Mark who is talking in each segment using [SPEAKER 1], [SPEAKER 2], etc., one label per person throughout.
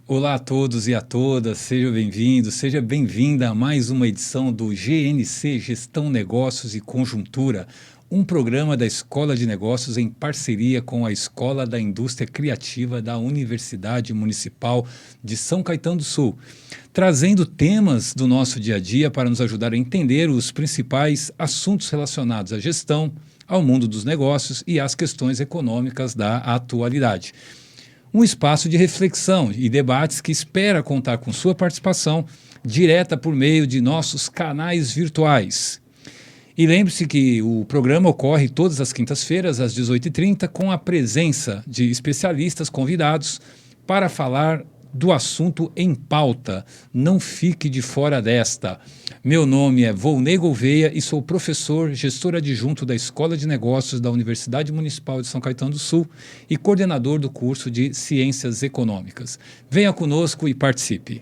[SPEAKER 1] Olá a todos e a todas, seja bem-vindo, seja bem-vinda a mais uma edição do GNC Gestão, Negócios e Conjuntura, um programa da Escola de Negócios em parceria com a Escola da Indústria Criativa da Universidade Municipal de São Caetano do Sul, trazendo temas do nosso dia a dia para nos ajudar a entender os principais assuntos relacionados à gestão, ao mundo dos negócios e às questões econômicas da atualidade. Um espaço de reflexão e debates que espera contar com sua participação direta por meio de nossos canais virtuais. E lembre-se que o programa ocorre todas as quintas-feiras, às 18h30, com a presença de especialistas convidados para falar do assunto em pauta. Não fique de fora desta. Meu nome é Volney Gouveia e sou professor, gestor adjunto da Escola de Negócios da Universidade Municipal de São Caetano do Sul e coordenador do curso de Ciências Econômicas. Venha conosco e participe.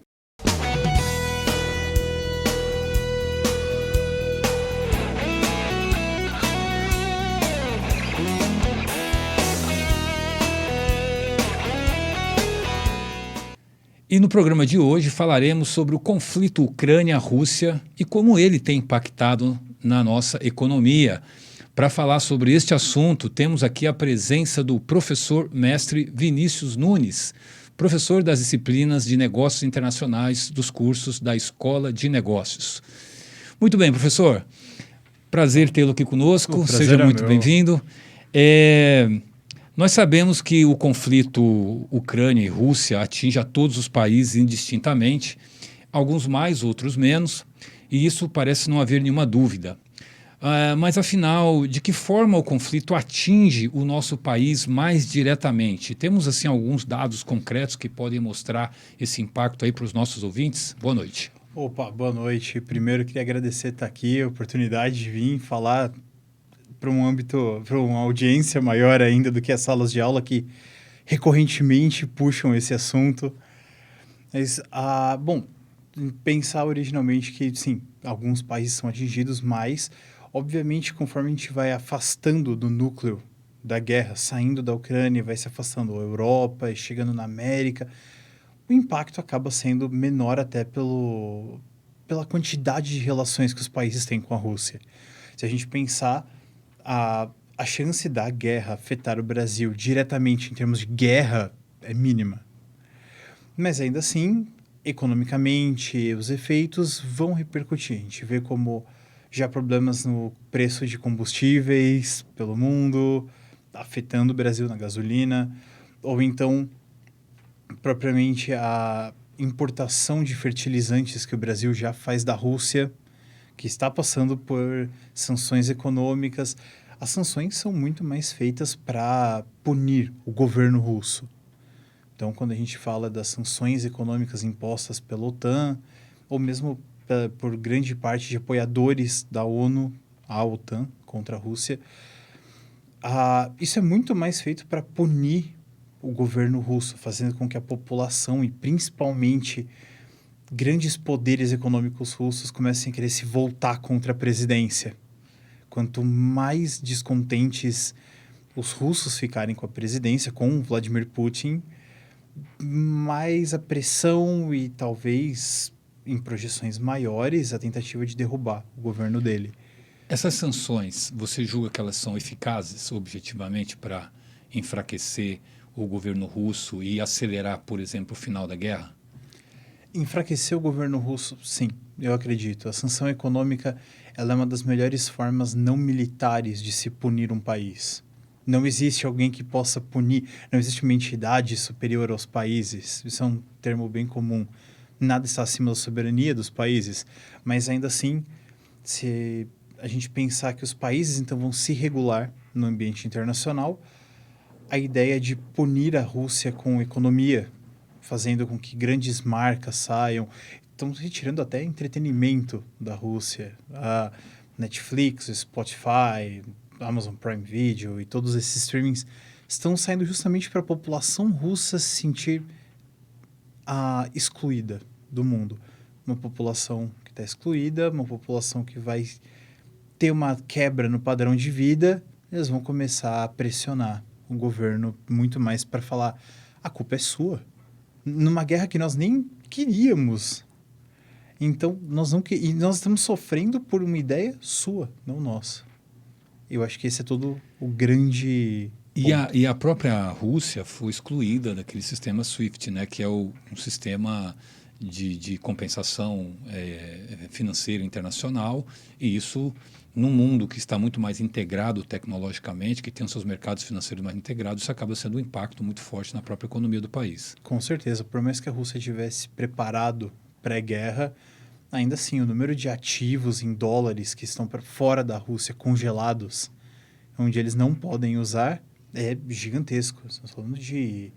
[SPEAKER 1] E no programa de hoje falaremos sobre o conflito Ucrânia-Rússia e como ele tem impactado na nossa economia. Para falar sobre este assunto, temos aqui a presença do professor mestre Vinícius Nunes, professor das disciplinas de Negócios Internacionais dos cursos da Escola de Negócios. Muito bem, professor. Prazer tê-lo aqui conosco. Seja muito bem-vindo. Nós sabemos que o conflito Ucrânia e Rússia atinge a todos os países indistintamente, alguns mais, outros menos, e isso parece não haver nenhuma dúvida. Mas, afinal, de que forma o conflito atinge o nosso país mais diretamente? Temos, assim, alguns dados concretos que podem mostrar esse impacto aí para os nossos ouvintes? Boa noite.
[SPEAKER 2] Opa, boa noite. Primeiro, queria agradecer estar aqui, a oportunidade de vir falar para um âmbito, para uma audiência maior ainda do que as salas de aula que recorrentemente puxam esse assunto. Mas, bom, pensar originalmente que, sim, alguns países são atingidos, mas, obviamente, conforme a gente vai afastando do núcleo da guerra, saindo da Ucrânia, vai se afastando da Europa e chegando na América, o impacto acaba sendo menor até pela quantidade de relações que os países têm com a Rússia. Se a gente pensar, a chance da guerra afetar o Brasil diretamente em termos de guerra é mínima. Mas ainda assim, economicamente, os efeitos vão repercutir. A gente vê como já problemas no preço de combustíveis pelo mundo, afetando o Brasil na gasolina, ou então, propriamente, a importação de fertilizantes que o Brasil já faz da Rússia, que está passando por sanções econômicas. As sanções são muito mais feitas para punir o governo russo. Então, quando a gente fala das sanções econômicas impostas pela OTAN, ou mesmo por grande parte de apoiadores da ONU, a OTAN, contra a Rússia, isso é muito mais feito para punir o governo russo, fazendo com que a população e principalmente grandes poderes econômicos russos comecem a querer se voltar contra a presidência. Quanto mais descontentes os russos ficarem com a presidência, com Vladimir Putin, mais a pressão e talvez, em projeções maiores, a tentativa de derrubar o governo dele.
[SPEAKER 1] Essas sanções, você julga que elas são eficazes, objetivamente, para enfraquecer o governo russo e acelerar, por exemplo, o final da guerra?
[SPEAKER 2] Enfraquecer o governo russo, sim, eu acredito. A sanção econômica, ela é uma das melhores formas não militares de se punir um país. Não existe alguém que possa punir, não existe uma entidade superior aos países. Isso é um termo bem comum. Nada está acima da soberania dos países, mas ainda assim, se a gente pensar que os países então vão se regular no ambiente internacional, a ideia de punir a Rússia com economia, fazendo com que grandes marcas saiam, estão retirando até entretenimento da Rússia. A Netflix, Spotify, Amazon Prime Video e todos esses streamings estão saindo justamente para a população russa se sentir excluída do mundo. Uma população que está excluída, uma população que vai ter uma quebra no padrão de vida, eles vão começar a pressionar o governo muito mais para falar: a culpa é sua. numa guerra que nós nem queríamos. Então, nós estamos sofrendo por uma ideia sua, não nossa. Eu acho que esse é todo o grande ponto.
[SPEAKER 1] E a própria Rússia foi excluída daquele sistema SWIFT, né, que é um sistema de compensação financeira internacional, e isso, num mundo que está muito mais integrado tecnologicamente, que tem os seus mercados financeiros mais integrados, isso acaba sendo um impacto muito forte na própria economia do país.
[SPEAKER 2] Com certeza, por mais que a Rússia tivesse preparado pré-guerra, ainda assim, o número de ativos em dólares que estão fora da Rússia congelados, onde eles não podem usar, é gigantesco. Estamos falando de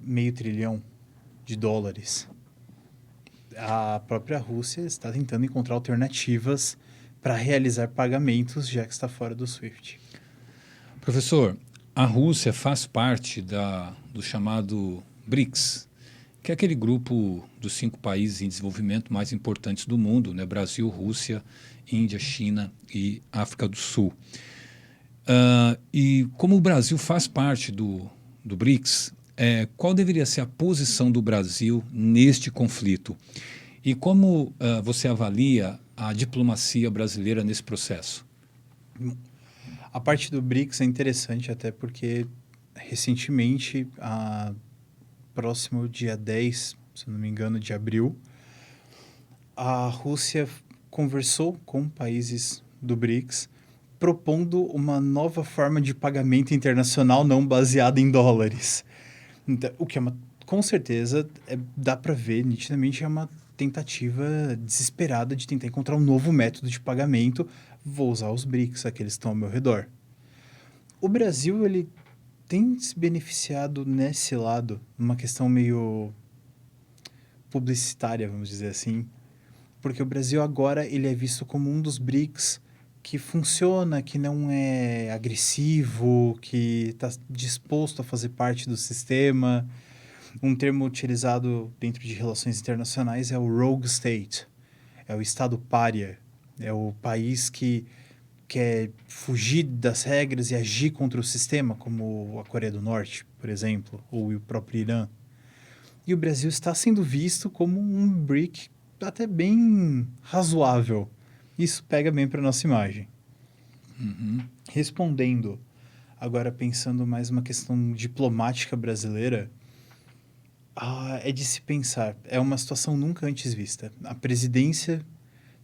[SPEAKER 2] $500 bilhão. A própria Rússia está tentando encontrar alternativas para realizar pagamentos, já que está fora do SWIFT.
[SPEAKER 1] Professor, a Rússia faz parte do chamado BRICS, que é aquele grupo dos 5 países em desenvolvimento mais importantes do mundo, né? Brasil, Rússia, Índia, China e África do Sul. E como o Brasil faz parte do BRICS, qual deveria ser a posição do Brasil neste conflito? E como você avalia a diplomacia brasileira nesse processo?
[SPEAKER 2] A parte do BRICS é interessante até porque, recentemente, próximo dia 10, se não me engano, de abril, a Rússia conversou com países do BRICS propondo uma nova forma de pagamento internacional não baseada em dólares. Então, o que é com certeza, dá para ver nitidamente, é uma tentativa desesperada de tentar encontrar um novo método de pagamento. Vou usar os BRICS, aqueles que estão ao meu redor. O Brasil, ele tem se beneficiado nesse lado, numa questão meio publicitária, vamos dizer assim, porque o Brasil agora ele é visto como um dos BRICS que funciona, que não é agressivo, que está disposto a fazer parte do sistema. Um termo utilizado dentro de relações internacionais é o rogue state, é o estado pária, é o país que quer fugir das regras e agir contra o sistema, como a Coreia do Norte, por exemplo, ou o próprio Irã. E o Brasil está sendo visto como um BRIC até bem razoável. Isso pega bem para a nossa imagem.
[SPEAKER 1] Uhum.
[SPEAKER 2] Respondendo, agora pensando mais uma questão diplomática brasileira, é de se pensar. É uma situação nunca antes vista. A presidência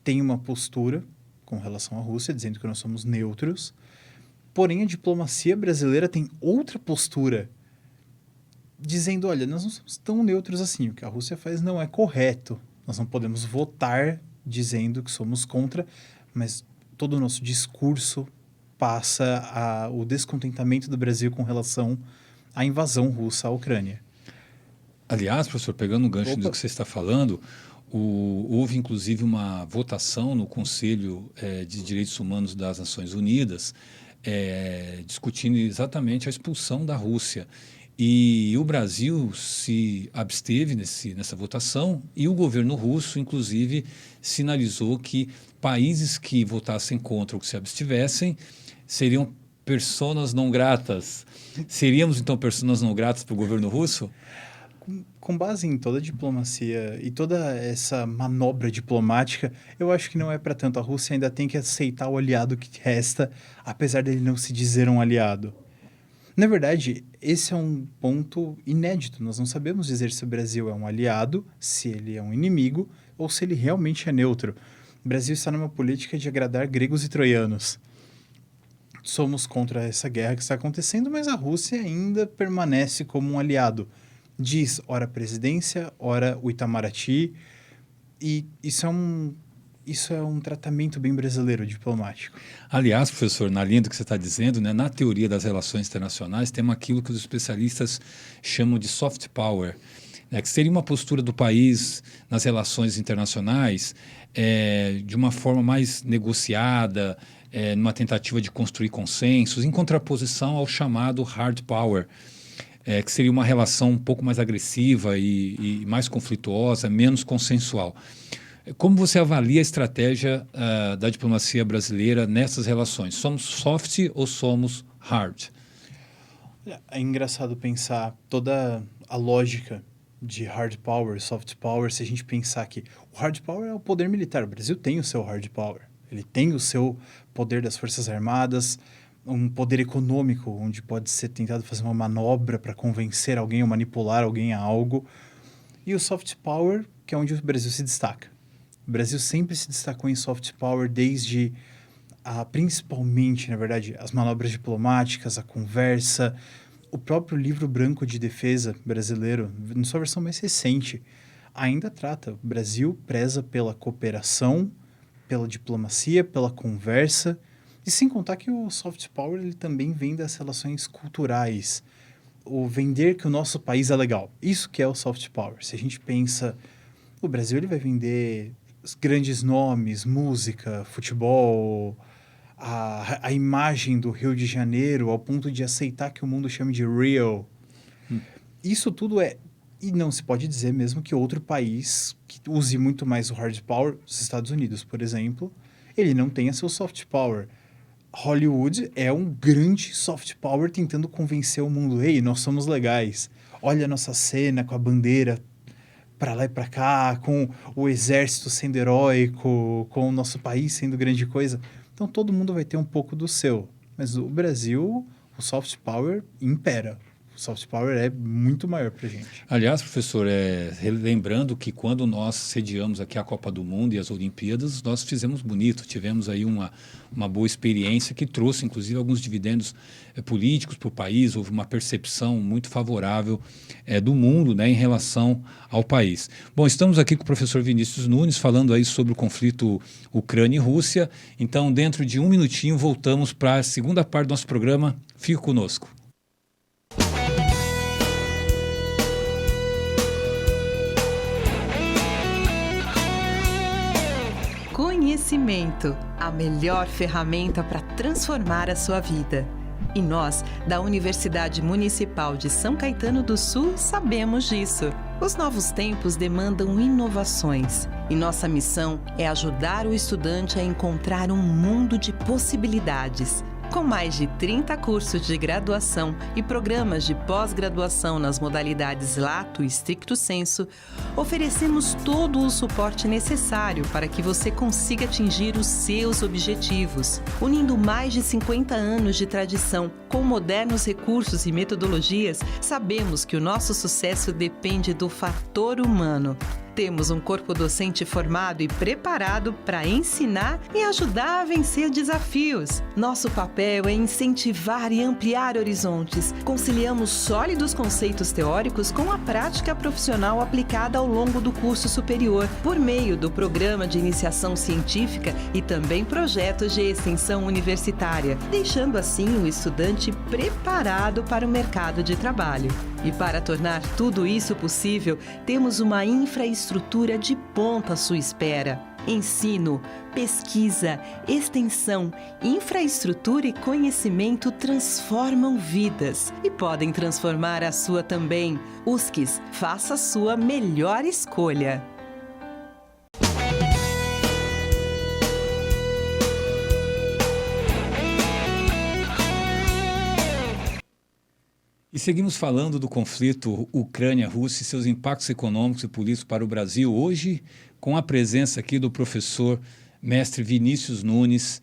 [SPEAKER 2] tem uma postura com relação à Rússia, dizendo que nós somos neutros, porém a diplomacia brasileira tem outra postura, dizendo, olha, nós não somos tão neutros assim, o que a Rússia faz não é correto, nós não podemos votar dizendo que somos contra, mas todo o nosso discurso passa o descontentamento do Brasil com relação à invasão russa à Ucrânia.
[SPEAKER 1] Aliás, professor, pegando o gancho do que você está falando, houve inclusive uma votação no Conselho de Direitos Humanos das Nações Unidas discutindo exatamente a expulsão da Rússia. E o Brasil se absteve nessa votação e o governo russo, inclusive, sinalizou que países que votassem contra ou que se abstivessem seriam personas não gratas. Seríamos, então, personas não gratas para o governo russo?
[SPEAKER 2] Com base em toda a diplomacia e toda essa manobra diplomática, eu acho que não é para tanto. A Rússia ainda tem que aceitar o aliado que resta, apesar dele não se dizer um aliado. Na verdade, esse é um ponto inédito. Nós não sabemos dizer se o Brasil é um aliado, se ele é um inimigo ou se ele realmente é neutro. O Brasil está numa política de agradar gregos e troianos. Somos contra essa guerra que está acontecendo, mas a Rússia ainda permanece como um aliado. Diz, ora presidência, ora o Itamaraty, e isso é um tratamento bem brasileiro, diplomático.
[SPEAKER 1] Aliás, professor, na linha do que você está dizendo, né, na teoria das relações internacionais, temos aquilo que os especialistas chamam de soft power, né, que seria uma postura do país nas relações internacionais de uma forma mais negociada, numa tentativa de construir consensos, em contraposição ao chamado hard power, que seria uma relação um pouco mais agressiva e mais conflituosa, menos consensual. Como você avalia a estratégia da diplomacia brasileira nessas relações? Somos soft ou somos hard?
[SPEAKER 2] É engraçado pensar toda a lógica de hard power, soft power, se a gente pensar que o hard power é o poder militar. O Brasil tem o seu hard power. Ele tem o seu poder das Forças Armadas, um poder econômico, onde pode ser tentado fazer uma manobra para convencer alguém ou manipular alguém a algo. E o soft power, que é onde o Brasil se destaca. O Brasil sempre se destacou em soft power desde, principalmente, na verdade, as manobras diplomáticas, a conversa. O próprio livro branco de defesa brasileiro, na sua versão mais recente, ainda trata. O Brasil preza pela cooperação, pela diplomacia, pela conversa, e sem contar que o soft power ele também vem das relações culturais. O vender que o nosso país é legal. Isso que é o soft power. Se a gente pensa, o Brasil ele vai vender os grandes nomes, música, futebol, a imagem do Rio de Janeiro ao ponto de aceitar que o mundo chame de real. Isso tudo é... E não se pode dizer mesmo que outro país que use muito mais o hard power, os Estados Unidos, por exemplo, ele não tenha seu soft power. Hollywood é um grande soft power tentando convencer o mundo. Ei, nós somos legais. Olha a nossa cena com a bandeira para lá e para cá, com o exército sendo heróico, com o nosso país sendo grande coisa. Então, todo mundo vai ter um pouco do seu. Mas o Brasil, o soft power impera. O soft power é muito maior para a gente.
[SPEAKER 1] Aliás, professor, lembrando que quando nós sediamos aqui a Copa do Mundo e as Olimpíadas, nós fizemos bonito, tivemos aí uma boa experiência que trouxe, inclusive, alguns dividendos políticos para o país, houve uma percepção muito favorável do mundo, né, em relação ao país. Bom, estamos aqui com o professor Vinícius Nunes, falando aí sobre o conflito Ucrânia e Rússia. Então, dentro de um minutinho, voltamos para a segunda parte do nosso programa. Fique conosco.
[SPEAKER 3] Conhecimento, a melhor ferramenta para transformar a sua vida. E nós, da Universidade Municipal de São Caetano do Sul, sabemos disso. Os novos tempos demandam inovações e nossa missão é ajudar o estudante a encontrar um mundo de possibilidades. Com mais de 30 cursos de graduação e programas de pós-graduação nas modalidades Lato e Stricto Sensu, oferecemos todo o suporte necessário para que você consiga atingir os seus objetivos. Unindo mais de 50 anos de tradição com modernos recursos e metodologias, sabemos que o nosso sucesso depende do fator humano. Temos um corpo docente formado e preparado para ensinar e ajudar a vencer desafios. Nosso papel é incentivar e ampliar horizontes. Conciliamos sólidos conceitos teóricos com a prática profissional aplicada ao longo do curso superior, por meio do programa de iniciação científica e também projetos de extensão universitária, deixando assim o estudante preparado para o mercado de trabalho. E para tornar tudo isso possível, temos uma infraestrutura de ponta à sua espera. Ensino, pesquisa, extensão, infraestrutura e conhecimento transformam vidas e podem transformar a sua também. USCS, faça a sua melhor escolha.
[SPEAKER 1] E seguimos falando do conflito Ucrânia-Rússia e seus impactos econômicos e políticos para o Brasil, hoje com a presença aqui do professor mestre Vinícius Nunes,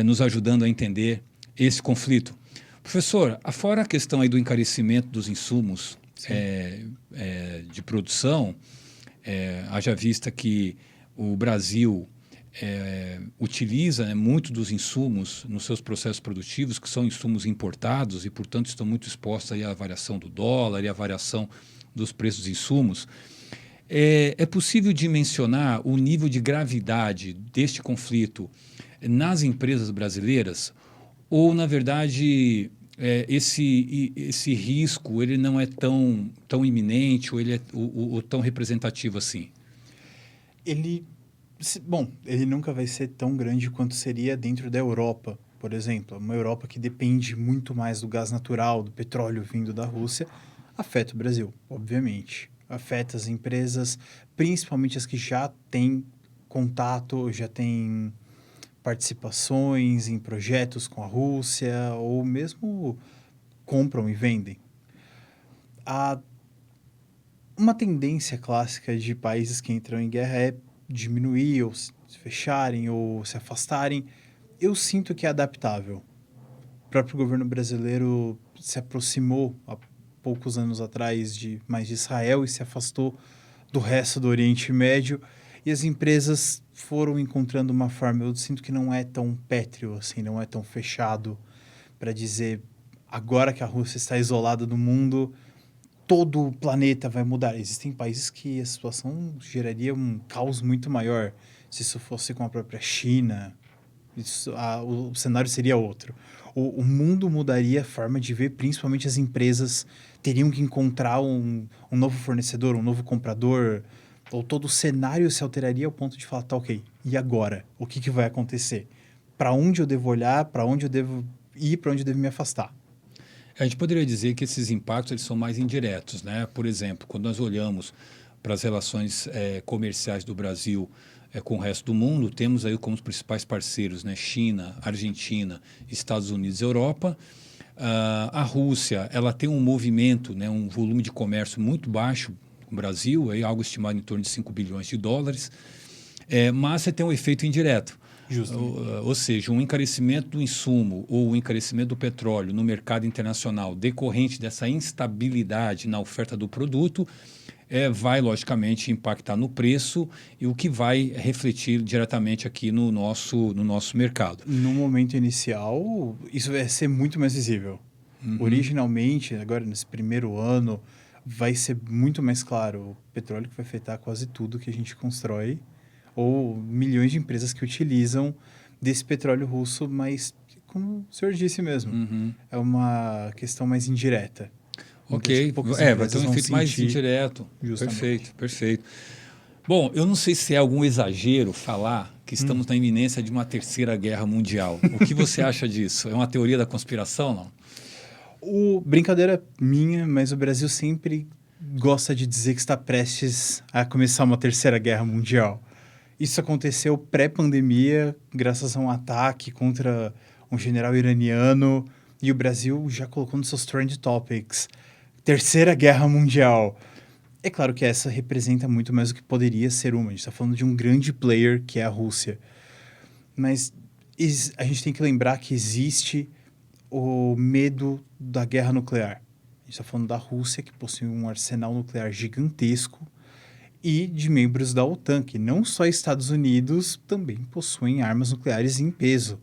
[SPEAKER 1] nos ajudando a entender esse conflito. Professor, afora a questão aí do encarecimento dos insumos de produção, haja vista que o Brasil utiliza muito dos insumos nos seus processos produtivos, que são insumos importados e, portanto, estão muito expostos aí à variação do dólar e à variação dos preços dos insumos. É possível dimensionar o nível de gravidade deste conflito nas empresas brasileiras? Ou, na verdade, esse risco ele não é tão iminente ou ele é ou tão representativo assim?
[SPEAKER 2] Ele nunca vai ser tão grande quanto seria dentro da Europa, por exemplo. Uma Europa que depende muito mais do gás natural, do petróleo vindo da Rússia, afeta o Brasil, obviamente. Afeta as empresas, principalmente as que já têm contato, já têm participações em projetos com a Rússia, ou mesmo compram e vendem. Uma tendência clássica de países que entram em guerra é diminuir ou se fecharem ou se afastarem. Eu sinto que é adaptável. O próprio governo brasileiro se aproximou há poucos anos atrás mais de Israel e se afastou do resto do Oriente Médio, e as empresas foram encontrando uma forma. Eu sinto que não é tão pétreo assim, não é tão fechado para dizer agora que a Rússia está isolada do mundo, todo o planeta vai mudar. Existem países que a situação geraria um caos muito maior. Se isso fosse com a própria China, o cenário seria outro. O mundo mudaria a forma de ver, principalmente as empresas teriam que encontrar um novo fornecedor, um novo comprador, ou todo o cenário se alteraria ao ponto de falar, tá, ok, e agora? O que vai acontecer? Para onde eu devo olhar? Para onde eu devo ir? Para onde eu devo me afastar?
[SPEAKER 1] A gente poderia dizer que esses impactos eles são mais indiretos, né? Por exemplo, quando nós olhamos para as relações comerciais do Brasil com o resto do mundo, temos aí como os principais parceiros, né? China, Argentina, Estados Unidos e Europa. A Rússia, ela tem um movimento, né? Um volume de comércio muito baixo com o Brasil, aí algo estimado em torno de 5 bilhões de dólares, mas você tem um efeito indireto. Ou seja, um encarecimento do insumo ou o encarecimento do petróleo no mercado internacional decorrente dessa instabilidade na oferta do produto vai, logicamente, impactar no preço e o que vai refletir diretamente aqui no nosso mercado.
[SPEAKER 2] No momento inicial, isso vai ser muito mais visível. Originalmente, agora nesse primeiro ano, vai ser muito mais claro. O petróleo que vai afetar quase tudo que a gente constrói, ou milhões de empresas que utilizam desse petróleo russo, mas, como o senhor disse mesmo, é uma questão mais indireta.
[SPEAKER 1] Ok, vai ter um efeito mais indireto. Justamente. Perfeito. Bom, eu não sei se é algum exagero falar que estamos na iminência de uma terceira guerra mundial. O que você acha disso? É uma teoria da conspiração, não?
[SPEAKER 2] Brincadeira minha, mas o Brasil sempre gosta de dizer que está prestes a começar uma terceira guerra mundial. Isso aconteceu pré-pandemia, graças a um ataque contra um general iraniano, e o Brasil já colocou nos seus trend topics. Terceira Guerra Mundial. É claro que essa representa muito mais do que poderia ser uma. A gente está falando de um grande player, que é a Rússia. Mas a gente tem que lembrar que existe o medo da guerra nuclear. A gente está falando da Rússia, que possui um arsenal nuclear gigantesco, e de membros da OTAN, que não só Estados Unidos também possuem armas nucleares em peso.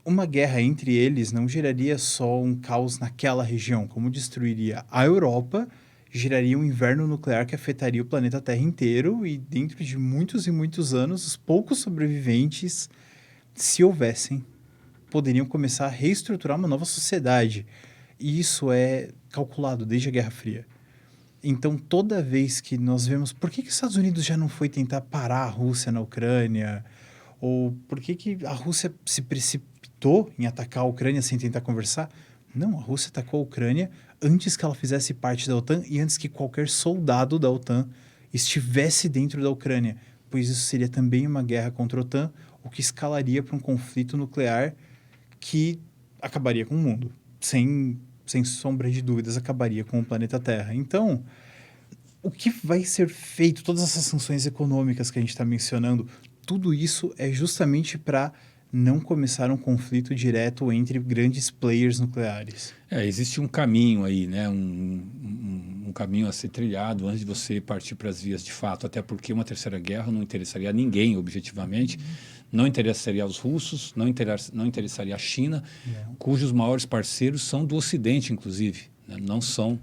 [SPEAKER 2] Uma guerra entre eles não geraria só um caos naquela região, como destruiria a Europa, geraria um inverno nuclear que afetaria o planeta Terra inteiro, e dentro de muitos e muitos anos, os poucos sobreviventes, se houvessem, poderiam começar a reestruturar uma nova sociedade. E isso é calculado desde a Guerra Fria. Então, toda vez que nós vemos... Por que os Estados Unidos já não foi tentar parar a Rússia na Ucrânia? Ou por que a Rússia se precipitou em atacar a Ucrânia sem tentar conversar? Não, a Rússia atacou a Ucrânia antes que ela fizesse parte da OTAN e antes que qualquer soldado da OTAN estivesse dentro da Ucrânia, pois isso seria também uma guerra contra a OTAN, o que escalaria para um conflito nuclear que acabaria com o mundo. Sem sombra de dúvidas, acabaria com o planeta Terra. Então, o que vai ser feito, todas essas sanções econômicas que a gente está mencionando, tudo isso é justamente para não começar um conflito direto entre grandes players nucleares.
[SPEAKER 1] Existe um caminho aí, né? Um caminho a ser trilhado antes de você partir para as vias de fato, até porque uma terceira guerra não interessaria a ninguém, objetivamente. Não interessaria aos russos, não interessaria à China, cujos maiores parceiros são do Ocidente, inclusive, né? Não são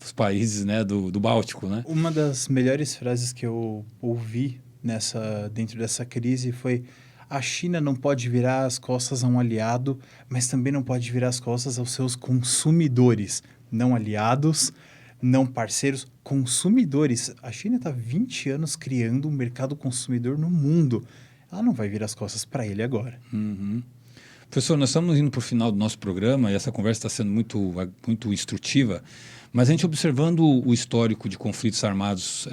[SPEAKER 1] os países, né, do Báltico, né?
[SPEAKER 2] Uma das melhores frases que eu ouvi dentro dessa crise foi: a China não pode virar as costas a um aliado, mas também não pode virar as costas aos seus consumidores. Não aliados, não parceiros, consumidores. A China está há 20 anos criando um mercado consumidor no mundo. Ela não vai virar as costas para ele agora.
[SPEAKER 1] Professor, nós estamos indo para o final do nosso programa e essa conversa está sendo muito instrutiva, mas a gente observando o histórico de conflitos armados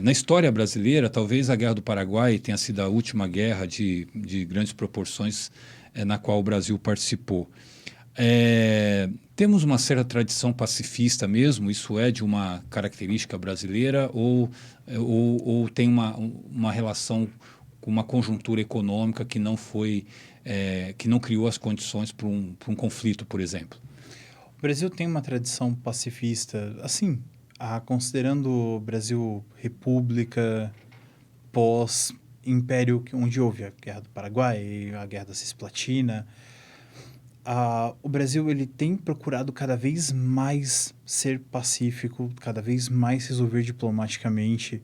[SPEAKER 1] na história brasileira, talvez a Guerra do Paraguai tenha sido a última guerra de grandes proporções na qual o Brasil participou. Temos uma certa tradição pacifista mesmo? Isso é de uma característica brasileira ou tem uma relação com uma conjuntura econômica que não foi, que não criou as condições para um conflito, por exemplo?
[SPEAKER 2] O Brasil tem uma tradição pacifista, assim, considerando o Brasil república, pós-império, onde houve a Guerra do Paraguai, a Guerra da Cisplatina. O Brasil ele tem procurado cada vez mais ser pacífico, cada vez mais resolver diplomaticamente.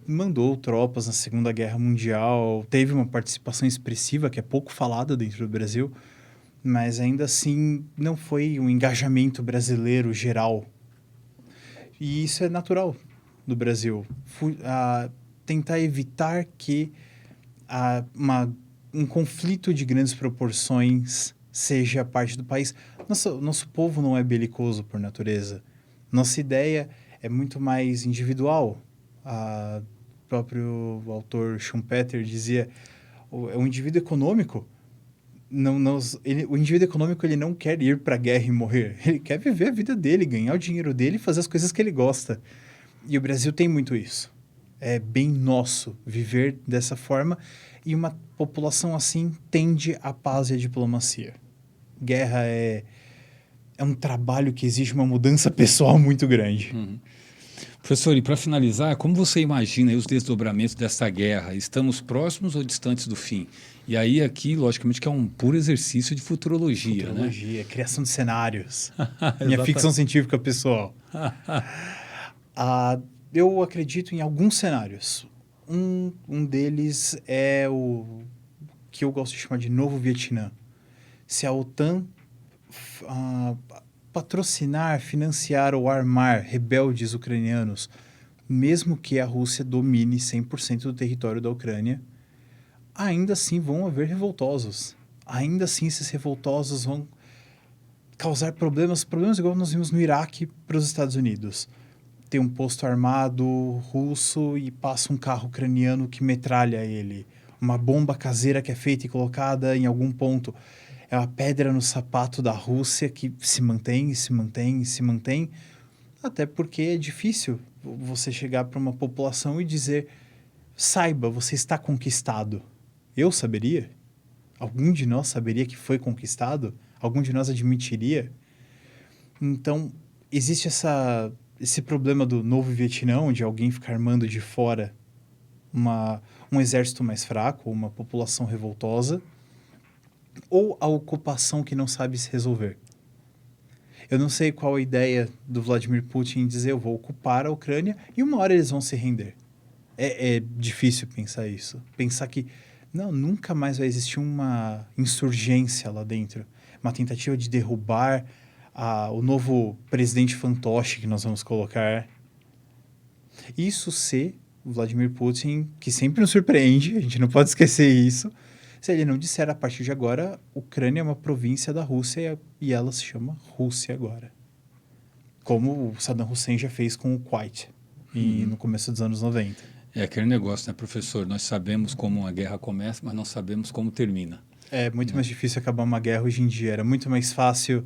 [SPEAKER 2] Mandou tropas na Segunda Guerra Mundial, teve uma participação expressiva que é pouco falada dentro do Brasil, mas ainda assim não foi um engajamento brasileiro geral. E isso é natural do Brasil. Tentar evitar que um conflito de grandes proporções seja parte do país. Nosso povo não é belicoso por natureza. Nossa ideia é muito mais individual. O próprio autor Schumpeter dizia o indivíduo econômico o indivíduo econômico ele não quer ir para a guerra e morrer. Ele quer viver a vida dele, ganhar o dinheiro dele e fazer as coisas que ele gosta. E o Brasil tem muito isso. É bem nosso viver dessa forma e uma população assim tende à paz e à diplomacia. Guerra é um trabalho que exige uma mudança pessoal muito grande.
[SPEAKER 1] Uhum. Professor, e para finalizar, como você imagina os desdobramentos dessa guerra? Estamos próximos ou distantes do fim? E aí aqui, logicamente, que é um puro exercício de futurologia,
[SPEAKER 2] né? Criação de cenários. Minha ficção científica pessoal. Eu acredito em alguns cenários. Um deles é o que eu gosto de chamar de Novo Vietnã. Se a OTAN patrocinar, financiar ou armar rebeldes ucranianos, mesmo que a Rússia domine 100% do território da Ucrânia, ainda assim vão haver revoltosos. Ainda assim esses revoltosos vão causar problemas igual nós vimos no Iraque para os Estados Unidos. Tem um posto armado russo e passa um carro ucraniano que metralha ele. Uma bomba caseira que é feita e colocada em algum ponto. É uma pedra no sapato da Rússia que se mantém, se mantém, se mantém. Até porque é difícil você chegar para uma população e dizer: saiba, você está conquistado. Eu saberia? Algum de nós saberia que foi conquistado? Algum de nós admitiria? Então, existe esse problema do Novo Vietnã, de alguém ficar armando de fora um exército mais fraco, uma população revoltosa, ou a ocupação que não sabe se resolver. Eu não sei qual a ideia do Vladimir Putin em dizer: eu vou ocupar a Ucrânia e uma hora eles vão se render. É difícil pensar isso. Pensar que nunca mais vai existir uma insurgência lá dentro. Uma tentativa de derrubar o novo presidente fantoche que nós vamos colocar. Isso se o Vladimir Putin, que sempre nos surpreende, a gente não pode esquecer isso, se ele não disser a partir de agora, Ucrânia é uma província da Rússia e ela se chama Rússia agora. Como o Saddam Hussein já fez com o Kuwait no começo dos anos 90.
[SPEAKER 1] É aquele negócio, né, professor? Nós sabemos como a guerra começa, mas não sabemos como termina.
[SPEAKER 2] É muito mais difícil acabar uma guerra hoje em dia. Era muito mais fácil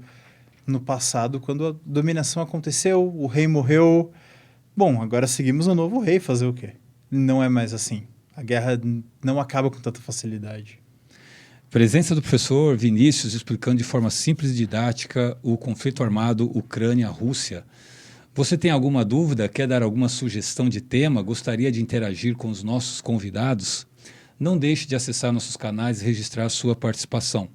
[SPEAKER 2] no passado, quando a dominação aconteceu, o rei morreu. Bom, agora seguimos o novo rei, fazer o quê? Não é mais assim. A guerra não acaba com tanta facilidade.
[SPEAKER 1] Presença do professor Vinícius explicando de forma simples e didática o conflito armado Ucrânia-Rússia. Você tem alguma dúvida? Quer dar alguma sugestão de tema? Gostaria de interagir com os nossos convidados? Não deixe de acessar nossos canais e registrar sua participação.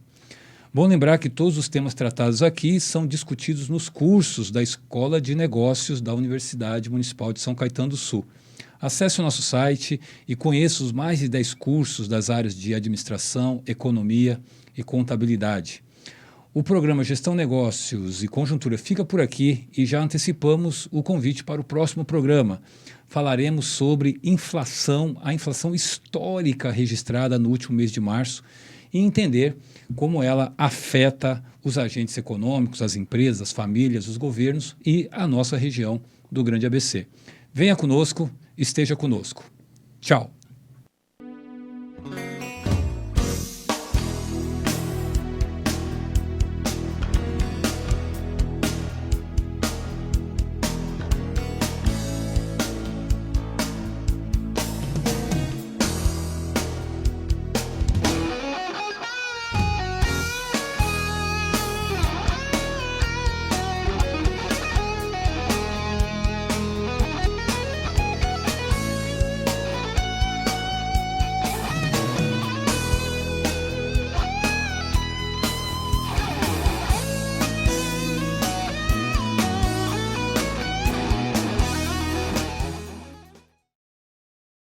[SPEAKER 1] Bom lembrar que todos os temas tratados aqui são discutidos nos cursos da Escola de Negócios da Universidade Municipal de São Caetano do Sul. Acesse o nosso site e conheça os mais de 10 cursos das áreas de administração, economia e contabilidade. O programa Gestão Negócios e Conjuntura fica por aqui e já antecipamos o convite para o próximo programa. Falaremos sobre inflação, a inflação histórica registrada no último mês de março e entender como ela afeta os agentes econômicos, as empresas, as famílias, os governos e a nossa região do Grande ABC. Venha conosco, esteja conosco. Tchau!